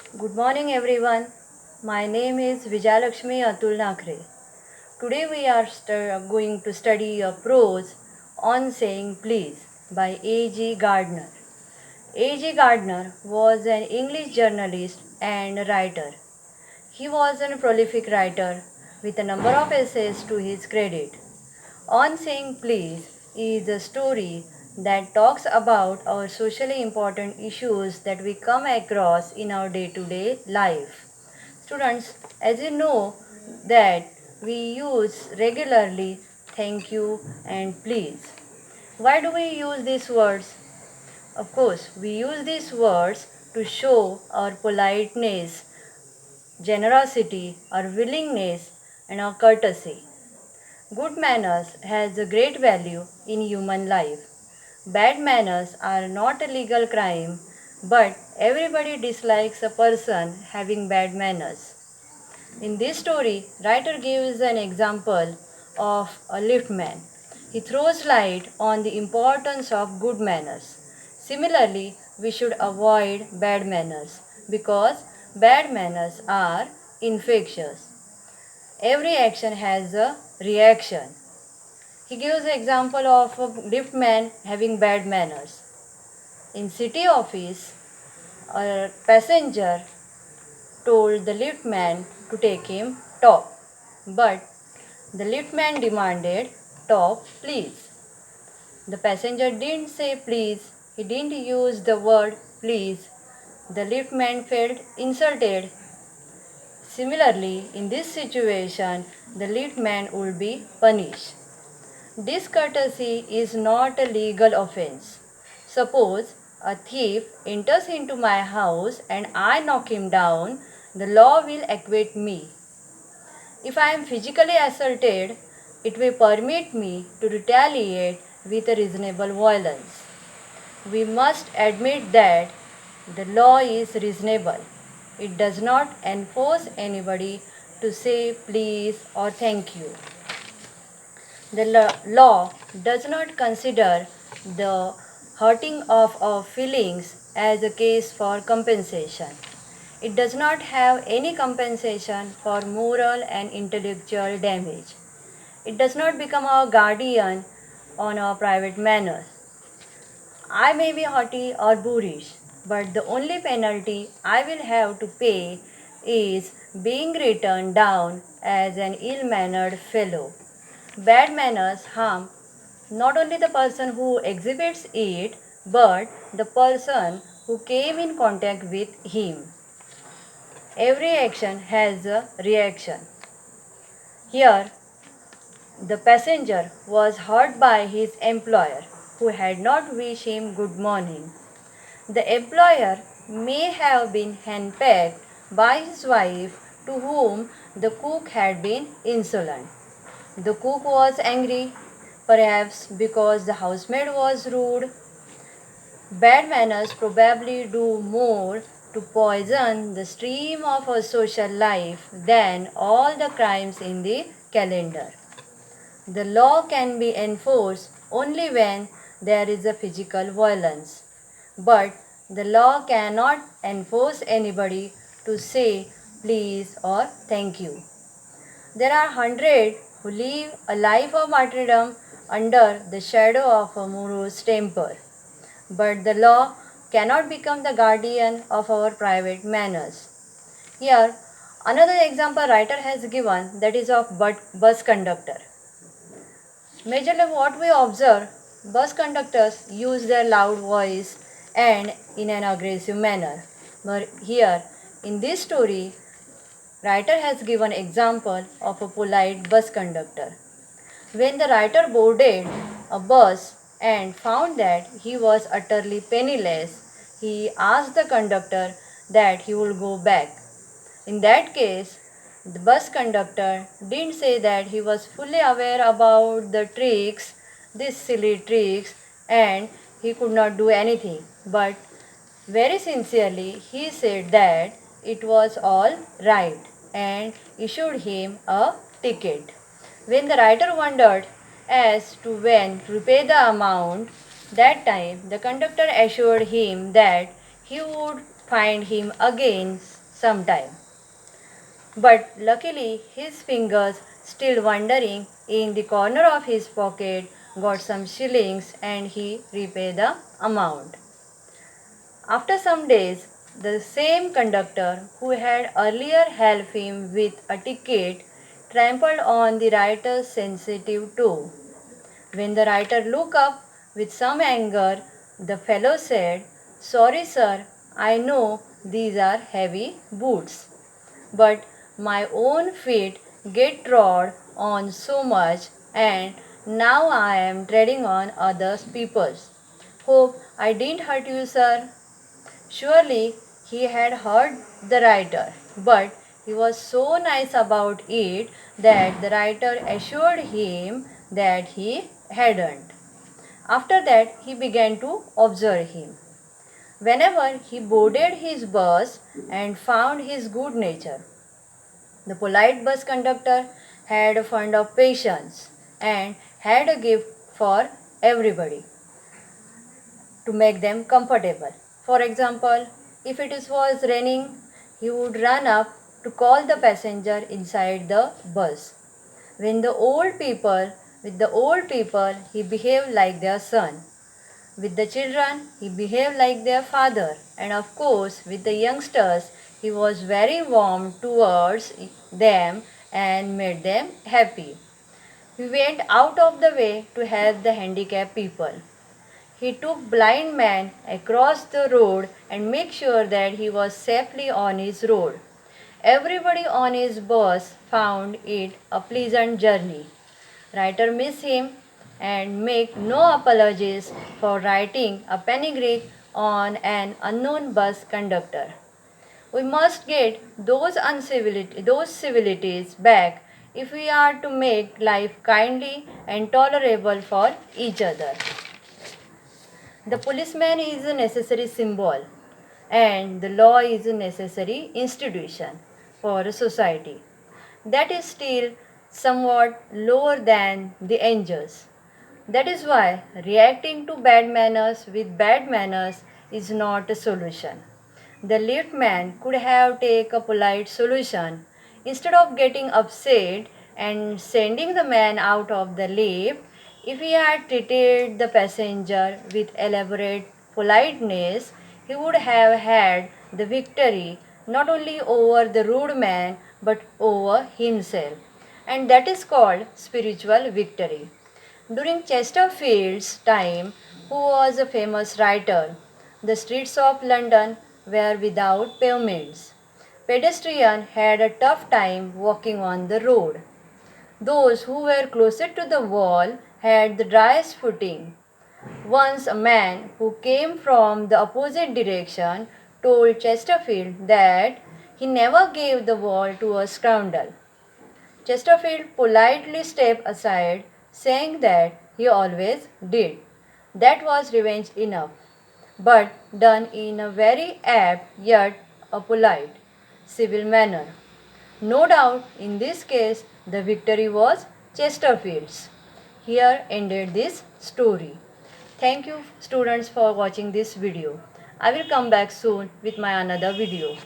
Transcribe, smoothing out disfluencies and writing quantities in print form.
Good morning, everyone. My name is Vijayalaxmi Atul Nakhare. Today we are going to study a prose on saying please by A.G. Gardiner. A.G. Gardiner was an English journalist and writer. He was a prolific writer with a number of essays to his credit. On Saying Please is a story that talks about our socially important issues that we come across in our day-to-day life. Students, as you know that we use regularly thank you and please. Why do we use these words? Of course, we use these words to show our politeness, generosity, our willingness, and our courtesy. Good manners has a great value in human life. Bad manners are not a legal crime, but everybody dislikes a person having bad manners. In this story, writer gives an example of a liftman. He throws light on the importance of good manners. Similarly, we should avoid bad manners because bad manners are infectious. Every action has a reaction. He gives an example of a liftman having bad manners. In city office, a passenger told the liftman to take him top, but the liftman demanded top please. The passenger didn't say please, he didn't use the word please. The liftman felt insulted. Similarly, in this situation, the liftman would be punished. Discourtesy is not a legal offense. Suppose a thief enters into my house and I knock him down, the law will acquit me. If I am physically assaulted, it may permit me to retaliate with a reasonable violence. We must admit that the law is reasonable. It does not enforce anybody to say please or thank you. The law does not consider the hurting of our feelings as a case for compensation. It does not have any compensation for moral and intellectual damage. It does not become our guardian on our private manners. I may be haughty or boorish, but the only penalty I will have to pay is being written down as an ill mannered fellow. Bad manners harm not only the person who exhibits it, but the person who came in contact with him. Every action has a reaction. Here, the passenger was hurt by his employer, who had not wished him good morning. The employer may have been henpecked by his wife, to whom the cook had been insolent. The cook was angry, perhaps because the housemaid was rude. Bad manners probably do more to poison the stream of our social life than all the crimes in the calendar. The law can be enforced only when there is a physical violence. But the law cannot enforce anybody to say please or thank you. There are hundreds who live a life of martyrdom under the shadow of a morose temper. But the law cannot become the guardian of our private manners. Here, another example writer has given, that is of bus conductor. Majorly what we observe, bus conductors use their loud voice and in an aggressive manner. But here, in this story, writer has given example of a polite bus conductor. When the writer boarded a bus and found that he was utterly penniless, he asked the conductor that he would go back. In that case, the bus conductor didn't say that he was fully aware about the tricks, these silly tricks, and he could not do anything. But very sincerely, he said that it was all right and issued him a ticket. When the writer wondered as to when to repay the amount, that time the conductor assured him that he would find him again sometime. But luckily, his fingers, still wandering in the corner of his pocket, got some shillings and he repaid the amount. After some days, the same conductor who had earlier helped him with a ticket trampled on the writer's sensitive toe. When the writer looked up with some anger, the fellow said, "Sorry, sir, I know these are heavy boots, but my own feet get trod on so much, and now I am treading on other people's. Hope I didn't hurt you, sir." Surely he had heard the writer, but he was so nice about it that the writer assured him that he hadn't. After that, he began to observe him. Whenever he boarded his bus and found his good nature, the polite bus conductor had a fund of patience and had a gift for everybody to make them comfortable. For example, if was raining, he would run up to call the passenger inside the bus. When the old people, with the old people, he behaved like their son. With the children, he behaved like their father. And of course, with the youngsters, he was very warm towards them and made them happy. He went out of the way to help the handicapped people. He took blind man across the road and made sure that he was safely on his road. Everybody on his bus found it a pleasant journey. Writer miss him and make no apologies for writing a panegyric on an unknown bus conductor. We must get those civilities back if we are to make life kindly and tolerable for each other. The policeman is a necessary symbol and the law is a necessary institution for a society. That is still somewhat lower than the angels. That is why reacting to bad manners with bad manners is not a solution. The liftman could have taken a polite solution. Instead of getting upset and sending the man out of the lift, if he had treated the passenger with elaborate politeness, he would have had the victory not only over the rude man but over himself. And that is called spiritual victory. During Chesterfield's time, who was a famous writer, the streets of London were without pavements. Pedestrians had a tough time walking on the road. Those who were closer to the wall had the driest footing. Once a man who came from the opposite direction told Chesterfield that he never gave the wall to a scoundrel. Chesterfield politely stepped aside, saying that he always did. That was revenge enough, but done in a very apt yet a polite, civil manner. No doubt in this case the victory was Chesterfield's. Here ended this story. Thank you students for watching this video. I will come back soon with my another video.